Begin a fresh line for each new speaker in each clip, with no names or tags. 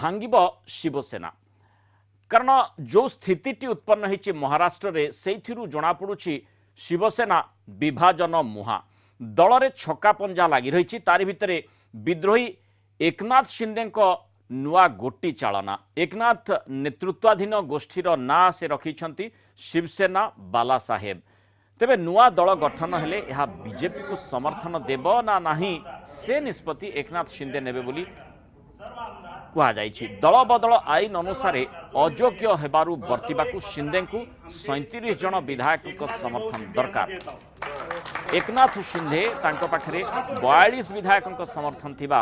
भांगिब शिवसेना कारण जो स्थिति उत्पन्न होती महाराष्ट्र रे सेइथिरु जना पड़ुछि शिवसेना विभाजन मुहा दल रे छक्का पंजा लगी रही तारि भितरे विद्रोही एकनाथ शिंदे नुआ गोटी चालना एकनाथ नेतृत्वाधीन गोष्ठीर ना से रखिछंती शिवसेना बाला साहेब तेबे नुआ दल गठन हेले यह बीजेपी को समर्थन देव ना नहीं से निष्पत्ति एकनाथ शिंदे नेबे बोली कहुଯାଇଛି दल बदल आईन अनुसार अयोग्य हेबारु बर्तिबाकू शिंदे को 37 जन विधायक समर्थन दरकार एकनाथ शिंदे तांको पाखरे 42 विधायक समर्थन थिबा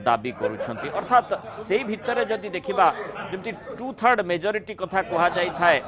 दाबी करुछंती अर्थात से भितरे जदि देखिबा जेमती 2/3 मेजोरिटी कथा कहा जाई थाए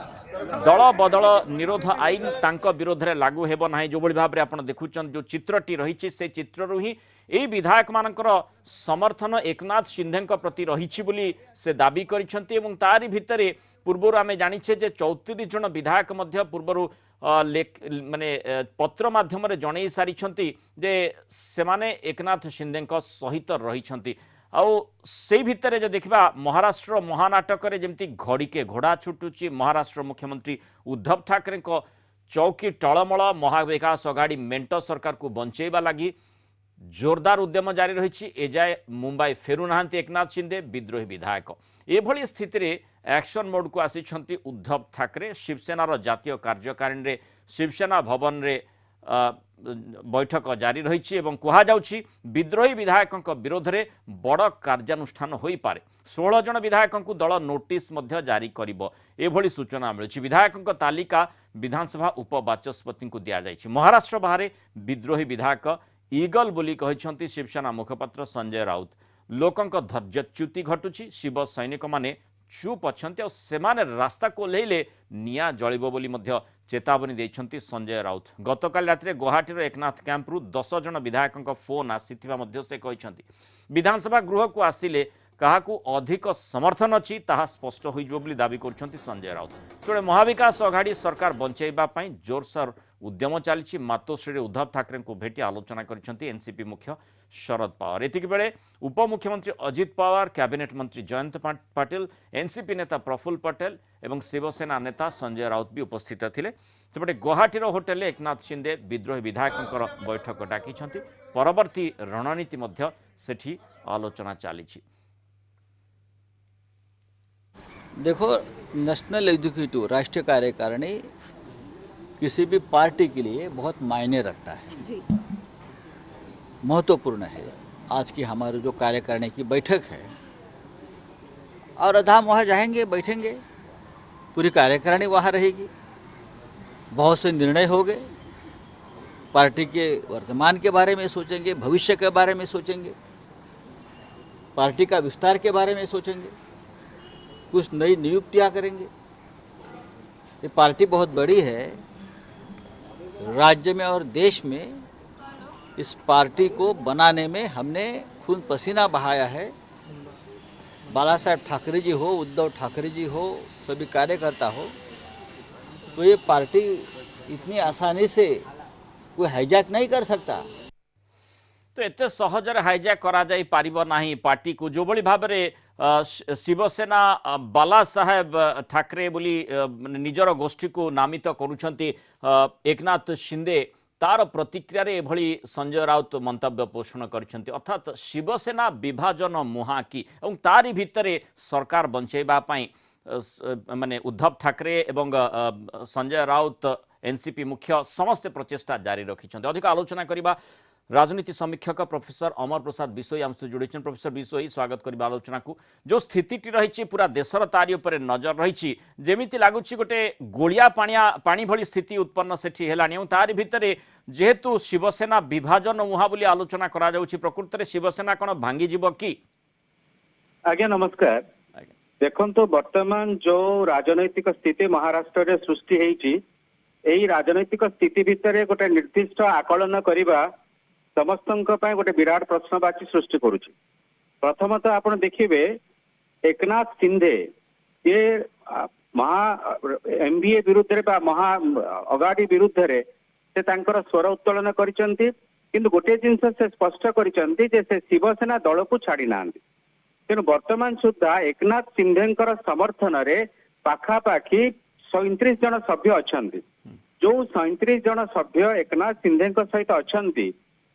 दल बदल निरोध आईन तांको विरोध रे लागू हेबो नाही जो बळी भाबरे आपण देखुछन जो चित्रटी रहिछि से चित्ररु ही एई विधायक मानकर समर्थन एकनाथ शिंदे प्रति रहिछि बोली से दाबी करिछंती एवं तारि भितरे पूर्वरु आमे जानिछे जे 34 जन विधायक मध्य पूर्वरु माने पत्र माध्यम रे जणै सारिछंती जे सेमाने एकनाथ शिंदे सहित रहिछंती आउ से भितर जो देखा महाराष्ट्र महानाटक जमती घड़ी के घोड़ा छुटुची महाराष्ट्र मुख्यमंत्री उद्धव ठाकरे चौकी टलमल महाविकास अगाड़ी मेंट सरकार को बंचेबा लगी जोरदार उद्यम जारी रही एजाए मुंबई फेरुना एकनाथ शिंदे विद्रोही विधायक एभली स्थिति रे एक्शन मोड को आसी उद्धव ठाकरे शिवसेनार जातीय कार्यकारिणी रे शिवसेना भवन रे बैठक जारी रही कहुच्छी विद्रोही विधायक विरोध में बड़ कार्यानुष्ठान हो पारे 16 जन विधायक दल नोटिस जारी करिबो एभली सूचना मिलुछि विधायक तालिका विधानसभा उपबाचस्पति को दि जाइछि महाराष्ट्र बाहर विद्रोही विधायक ईगल बोली कहिसंती शिवसेना मुखपात्र संजय राउत लोकंक धैर्यच्युति घटुछि शिव सैनिक माने चुप अच्छा सेमाने रास्ता को ओह्लैले निया जलिबो बोली मध्य चेतावनी देइछंती संजय राउत गतकाल रात्रे गुवाहाटीर एकनाथ कैंपरू 10 जन विधायक फोन आसीथिबा मध्य से कहिसंती विधानसभा गृह को आसिले काहाकू अधिक समर्थन अच्छी ताहा स्पष्ट होइजो बोली दाबी करुछंती संजय राउत से महाविकास अघाड़ी सरकार बंचाइबा पई जोरसोर उद्यम चली मातोश्री उद्धव ठाकरे को भेटी आलोचना करिसंती एनसीपी मुख्य शरद पवार एतिक बेले उपमुख्यमंत्री अजित पवार कैबिनेट मंत्री जयंत पाटिल एनसीपी नेता प्रफुल्ल पटेल एवं शिवसेना नेता संजय राउत भी उपस्थित थिले सेपटे गुवाहाटीर होटेल एकनाथ शिंदे विद्रोही विधायकों बैठक डाकी परवर्ती रणनीति मध्य सेठी आलोचना चली।
देखो नेशनल एग्जीक्यूटिव राष्ट्रीय कार्यकारिणी किसी भी पार्टी के लिए बहुत मायने रखता है, महत्वपूर्ण है। आज की हमारी जो कार्यकारिणी की बैठक है और हम वहाँ जाएंगे बैठेंगे, पूरी कार्यकारिणी वहाँ रहेगी, बहुत से निर्णय होंगे, पार्टी के वर्तमान के बारे में सोचेंगे, भविष्य के बारे में सोचेंगे, पार्टी का विस्तार के बारे में सोचेंगे, कुछ नई नियुक्तियां करेंगे। ये पार्टी बहुत बड़ी है, राज्य में और देश में इस पार्टी को बनाने में हमने खून पसीना बहाया है। बाला साहेब ठाकरे जी हो, उद्धव ठाकरे जी हो, सभी कार्यकर्ता हो, तो ये पार्टी इतनी आसानी से कोई हाईजैक नहीं कर सकता।
तो एते सहजरे हाईजैक करा जाई पारिबो नाही पार्टी को जो बड़ी भाव में शिवसेना बाला साहेब ठाकरे बोली निजर गोष्ठी को नामित करुछंती एकनाथ शिंदे तार प्रतिक्रिया रे एभली संजय राउत मंतव्य पोषण करिसेंती अर्थात शिवसेना विभाजन मुहा की एवं तारी भितरे सरकार बंचेबा पई माने उद्धव ठाकरे एवं संजय राउत एनसीपी मुख्य समस्त प्रचेष्टा जारी रखिछंती। अधिक आलोचना करिबा राजनीति समीक्षक प्रोफेसर अमर प्रसाद बिशोई आमसे जोड़ी प्रोफेसर बिशोई स्वागत करबा आलोचना को जो स्थिति रही पूरा देशर तारी उपर नजर रही जेमिति लगुच गोटे गोलिया पानी भली स्थिति उत्पन्न सेठी हेलानी तारी भितरे जेहेतु शिवसेना विभाजन मुहा बोली आलोचना करा जाउछि प्रकृत रे शिवसेना कोन भांगी जीव की?
आज्ञा नमस्कार। देखंतु वर्तमान जो राजनैतिक स्थिति महाराष्ट्र रे सृष्टि हेछि एही राजनैतिक स्थिति भितरे गोटे निर्दिष्ट आकलन करिबा समस्त गोटे विराट प्रश्नवाची सृष्टि करुछि। प्रथमतः आपण देखिबे एकनाथ शिंदे ये महा एमबीए विरुद्ध रे महा अगाड़ी विरुद्ध रे से तांकर स्वर उत्तोलन करिसंती, किंतु गोटे जिनस से स्पष्ट करिसंती जे से शिवसेना दल को छाड़ी नांती। तेणु वर्तमान सुधा एकनाथ सिंधेकर समर्थन रे पाखापाखी 37 जन सभ्य अछंती जो 37 जन सभ्य एकनाथ सिंधे सहित अछंती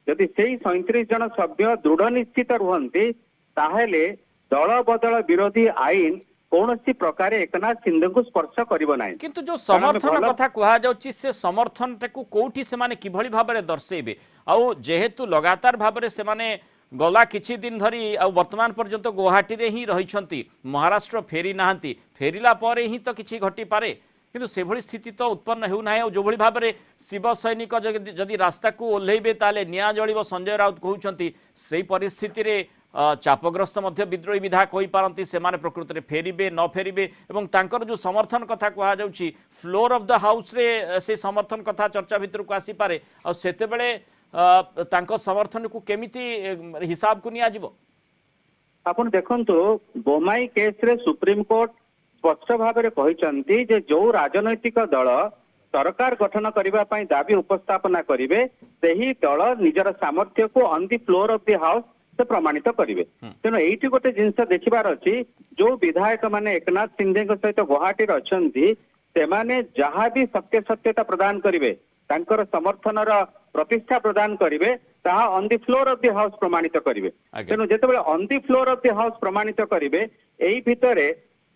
यदि से 37 जन सभ्य दृढ़ निश्चित रुहंती ताहेले दल बदल विरोधी आईन कौन प्रकार एकनाथ सिंधे को स्पर्श करिवो नाही
किंतु जो समर्थन कथा कहा जाउची से समर्थन को कोठी से माने किभली भाबरे दर्शेबे आउ जेहेतु लगातार भाबरे से माने गला किछि दिन धरी आ वर्तमान पर्यंत गुवाहाटी रे ही रहिछंती महाराष्ट्र फेरी नाहंती फेरिला परे ही तो किछि घटी पारे किंतु से भली स्थिति तो उत्पन्न हेउ नाही जो भली भाबरे शिव सैनिक जदि रास्ता को ओल्हेबे ताले निया जळिबो संजय राउत कहउछंती सेही परिस्थिति रे चापग्रस्त मध्य विद्रोही विधायक होई पारंती से माने प्रकृति रे फेरिबे न फेरिबे एवं तांकर जो समर्थन कथा कहा जाउची फ्लोर ऑफ द हाउस रे से समर्थन कथा चर्चा भितर को आसी पारे आ सेते बेले तांको समर्थन को केमिति हिसाब को निया जिवो
आपण देखंतु बोमाई केस रे सुप्रीम कोर्ट स्पष्ट भाव में कहते जे जो राजनैतिक दल सरकार गठन करबा पई दाबी उपस्थापना करिवे सेही दल निजर सामर्थ्य को on the floor of the house से प्रमाणित करिवे तेनो एठी गोटे जिंस देखिबार अछि जो विधायक माने एकनाथ सिंधे सहित गुवाहाटी रे अछंती से माने जहाँ भी सत्य सत्यता प्रदान करिवे तांकर समर्थन प्रतिष्ठा प्रदान करिवे ताहा on the floor of the house प्रमाणित करिवे तेनो जेतेबेले on the floor of the house प्रमाणित करिवे एई भितरे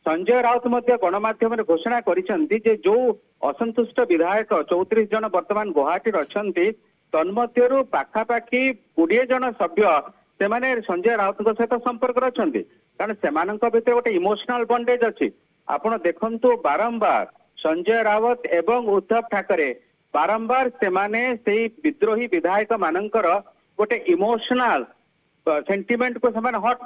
संजय राउत मध्य गणमाध्यम घोषणा करिसेंती जे जो असंतुष्ट विधायक 34 जन वर्तमान गुवाहाटी अछंती तन्मध्यरु पाखापाखी 20 जन सभ्य से माने संजय राउत सहित संपर्क अछंती कारण सेमानक भितर गोटे इमोशनल बॉन्डेज अछि आपण देखंतु बारंबार संजय राउत एवं उद्धव ठाकरे बारंबार से माने सेही विद्रोही विधायक मानकर गोटे इमोशनल सेंटिमेंट को समान हट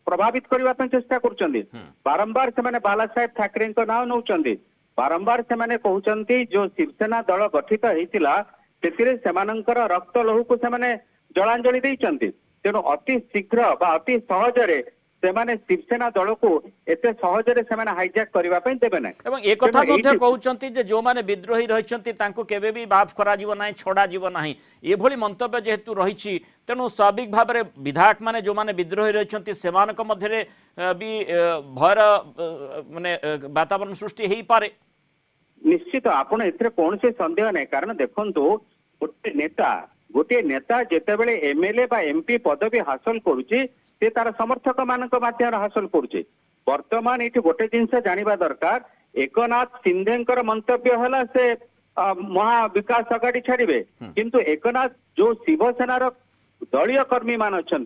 प्रभावित करने चेष्टा कर बारंबार से माने बाला साहेब ठाकरे नाम नौचंदी बारंबार से माने कहउचंती जो शिवसेना दल गठित हेतिला सेतिरे सेमानंकर रक्त लहू को से माने जलांजलि देइचंती तेणु अति शीघ्र बा अति सहजरे से माने शिवसेना दल को एते सहजरे से माने हाईजैक करबा पई देबे नै
एवं एक कथा मध्य कहउचंती जे जो माने विद्रोही रहिचंती तांको केबे भी माफ करा जीव नाही छोड़ा जीव नाही ए भली मंतव्य जेहेतु रहिछि तेणु स्वाभाविक भाव में विधायक माने जो माने विद्रोही रहिचंती सेमानक मध्यरे भी भयर माने वातावरण सृष्टि हेई पारे
निश्चित आपण एथरे कौन से संदेह नै कारण देखंतु गोटे नेता जेतेबेले एमएलए बा एमपी पदवी हासिल करूची से तार समर्थक मानक माध्यम हासिल करूचे वर्तमान ये गोटे जिनस जानिबा दरकार एकनाथ सिंधेकर मंतव्य है से महाविकास अगाड़ी छाड़े किंतु एकनाथ जो शिवसेनार दलीय कर्मी मान अच्छा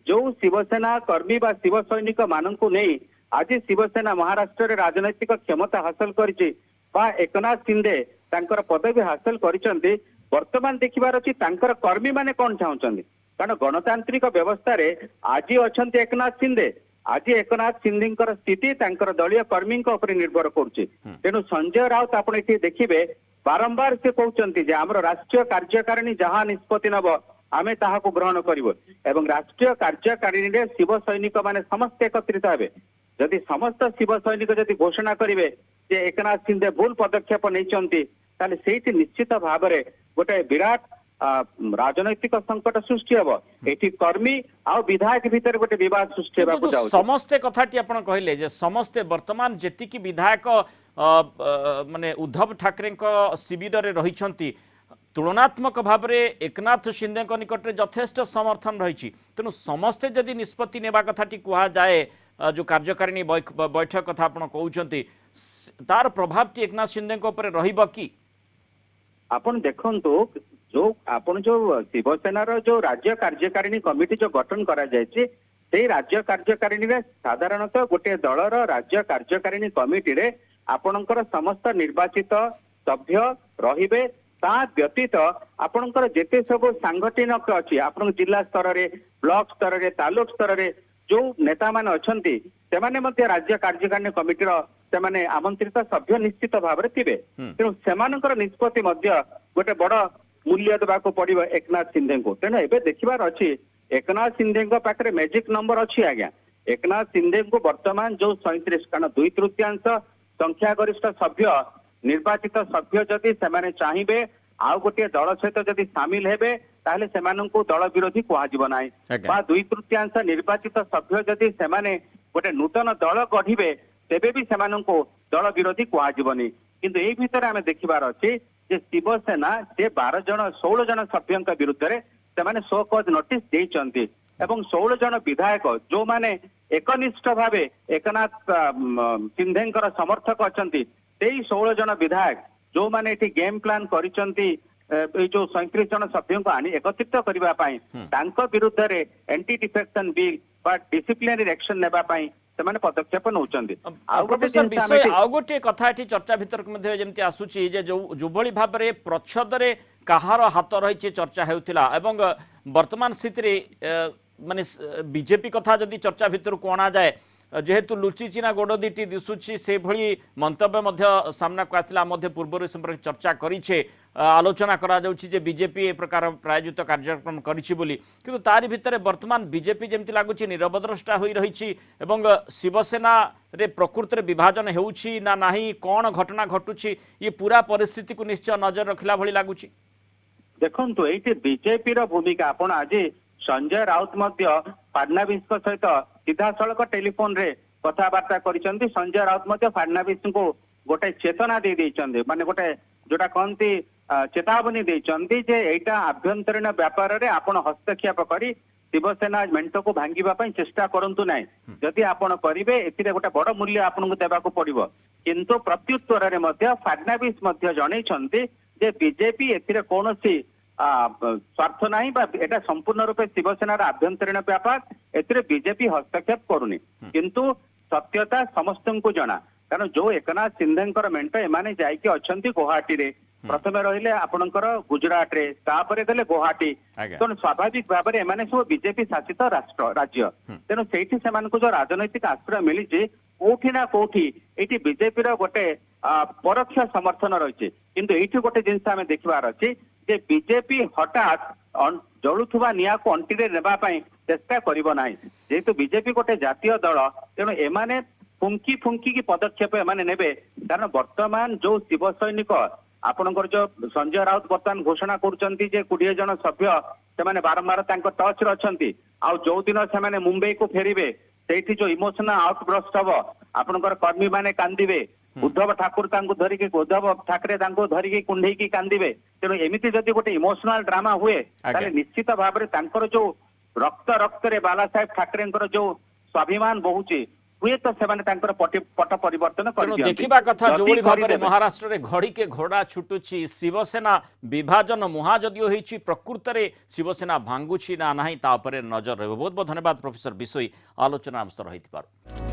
जो शिवसेना कर्मी बा शिव सैनिक मान नहीं आज शिवसेना महाराष्ट्र रे राजनैतिक क्षमता हासिल करिछि बा एकनाथ सिंधे तांकर पदवी हासिल करिसंती वर्तमान देखिबार अछि तांकर कर्मी माने कोन चाहुचंती कारण गणतांत्रिक व्यवस्था रे आज अछंती एकनाथ सिंधे आज एकनाथ सिंधेकर स्थिति तांकर दलीय कर्मी निर्भर करुचे तेणु संजय राउत आपण एठी देखिबे बारंबार से कहउचंती जे हमर राष्ट्रीय कार्यकारिणी जहां निष्पत्ति नब आमे ताहा को ग्रहण करिवो एवं राष्ट्रीय कार्यकारिणी रे शिव सैनिक माने समस्त एकत्रित हेबे जदि समस्त शिव सैनिक जदि घोषणा करिवे जे एकनाथ सिंधे भूल पदक्षेप नैचंती ताले सेठी निश्चित भाव में गोटे विराट राजनैतिक संकट सृष्टि हम एठी कर्मी आ विधायक भीतर गोटे विवाद सृष्टि हेबाकु जाउछ
समस्ते कथाटी आपण कहले जे समस्ते वर्तमान जेतिकी विधायक माने उद्धव ठाकरे शिविर रे रहिछंती तुलनात्मक भाव में एकनाथ सिंधे निकट में यथेष्ट समर्थन रही तेणु समस्ते जदि निष्पत्ति नेबा कथाटी कहा जाए जो कार्यकारिणी बैठक कथा आपण कहउछंती तार प्रभाव एकनाथ सिंधे रहिबो कि
आपण देखंतु जो आपण जो शिवसेनार जो राज्य कार्यकारिणी कमिटी जो गठन करा जायछि से राज्य कार्यकारिणी रे साधारणतः गोटे दलर राज्य कार्यकारिणी कमिटी रे आपणकर समस्त निर्वाचित सभ्य रहिबे ता व्यतीत आपणकर जेते सब सांगठनिक अछि आपण जिला स्तर रे ब्लॉक स्तर रे तालुक स्तर रे जो नेता मान अछंती सेमाने मध्य राज्य कार्यकारिणी कमिटी रो सेमाने आमंत्रित सभ्य निश्चित भाव में थिबे तेणु सेमानकर निष्पत्ति मध्य गोटे बड़ मूल्य देवाक पड़ो एकनाथ सिंधे को तेणु एबे देखिबार अछि एकनाथ सिंधे पाखे मैजिक नंबर अच्छी आज्ञा एकनाथ सिंधे को वर्तमान जो 37 कारण 2/3 संख्यागरिष्ठ सभ्य निर्वाचित सभ्य जदि से चाहिए आउ गोटे दल सहित जदि सामिल हेबे ताहले सेमानंकु दल विरोधी कुहाजिब नाही
आज्ञा।
बा 2/3 निर्वाचित सभ्य जदि सेमाने गोटे नूतन दल गढ़िबे तेबे भी सेमानंकु दल विरोधी कुहाजिबनी किंतु एई भितर आमे देखिबार अछि जे शिवसेना जे 12 जन 16 जन सभ्यंक विरुद्ध रे सेमाने शो कॉज नोटिस देइचंती एवं 16 जन विधायक जो माने एकनिष्ठ भावे एकनाथ सिंधेंकर समर्थक अछंती सेई 16 जन विधायक जो माने एठी गेम प्लान करिसंती ए जो 37 जन सभ्यों को आनी एकत्रित करबा पई तांको विरुद्ध रे एंटी डिफेक्शन बिल बा डिसिप्लिनरी एक्शन नेबा पई सेमाने पदक्षेप नउचंती
प्रोफेसर विषय आउ गोटे कथा एठी चर्चा भितर मध्ये जेमति आसुची जे जो भली भाबरे प्रच्छद रे कहार हाथ रही चर्चा हेउथिला एवं वर्तमान स्थिति रे माने बीजेपी कथा जदि चर्चा भितर को आना जाए जेहेतु लुचिचिना गोड़ दीटी दिशुची से भली मंतव्य मध्य सामना को आसला मध्य पूर्व संपर्क चर्चा करिछे आलोचना करा जाउछि जे बीजेपी ए प्रकार प्रायोजित कार्यक्रम करिछि बोली किंतु तारि भितर वर्तमान बीजेपी जेमति लागुछि निरवद्रष्टा होई रहिछि एवं शिवसेना रे प्रकृत रे विभाजन हेउछि ना नाही कोन घटना घटुछि ये पूरा परिस्थिति को निश्चय नजर रखिला भली लागुछि
देखंतु एठी बीजेपी रो भूमिका आपण आज संजय राउत मध्य फडणवीस सहित सीधा सड़क टेलीफोन रे कथबार्ता करिसंती संजय राउत मध्य फडणवीस को गोटे चेतना दे देइचंती माने गोटे जोटा कहंती चेतावनी देइचंती जे एटा आभ्यंतरीण व्यापार रे आपण हस्तक्षेप करी शिवसेना मेंट को भांगिबा पई चेष्टा करंतु नाही जदि आपण करिवे एथिरे गोटे बड़ मूल्य आपनको देबाको पड़िबो किंतु प्रत्युत्तर रे मध्य फडणवीस मध्य जणैछंती जे बीजेपी एथिरे कोनोसी स्वार्थ नाही बा एटा संपूर्ण रूपे शिवसेनार आभ्यंतरीण व्यापार एथिरे बीजेपी हस्तक्षेप करूनी किंतु सत्यता समस्तंकु जना कारण जो एकनाथ सिंधेंकर मेंट एमाने जाइके अछंती गुवाहाटी रे प्रथमे रहिले आपणकर गुजरात रे तापरे गले गुवाहाटी तो स्वाभाविक भाव में एमाने सब बीजेपी शासित राष्ट्र राज्य तेणु सेठी सेमान को जो राजनैतिक आश्रय मिली कोठी ना कोठी एठी बीजेपी रो गोटे परोक्ष समर्थन रही किंतु एठी गोटे जिनस आमे देखिबार अछि जे बीजेपी हठात जलुथुवा निया को अंटिरे नेबा पई चेष्टा करिवो नाही जेतु बीजेपी गोटे जातीय दल तेणु एमाने फुंकी फुंकी की पदक्षेप एमाने नेबे कारण वर्तमान जो शिव सैनिक आपणकर जो संजय राउत वर्तमान घोषणा करुचंती जे 20 जन सभ्य सेमाने बारंबार तांको टच रे अछंती आ जो दिन सेमाने मुंबई को फेरिबे सेठी जो इमोशनल आउटब्रस्ट हबो आपणकर कर्मी माने कांदिबे उद्धव ठाकुर तांको धरिके उद्धव ठाकरे तांको धरिके कुंढेकी कांदिबे तेणु एमिति जदि गोटे इमोशनल ड्रामा हुए ताले निश्चित भाव में तांकर जो रक्त रक्त रे बाला साहेब ठाकरेंकर जो स्वाभिमान बहुची हुए तो सेमाने तांकर पट परिवर्तन कर
देखिबा कथा जोबोली भाबरे महाराष्ट्र रे घड़ी के घोड़ा छुटुची शिवसेना विभाजन मुहा जदियो होईची प्रकृत रे शिवसेना भांगुची ना नाही ता उपरे नजर रहबो बहुत बहुत धन्यवाद प्रोफेसर बिसोई आलोचना आमस्तर रहित पार।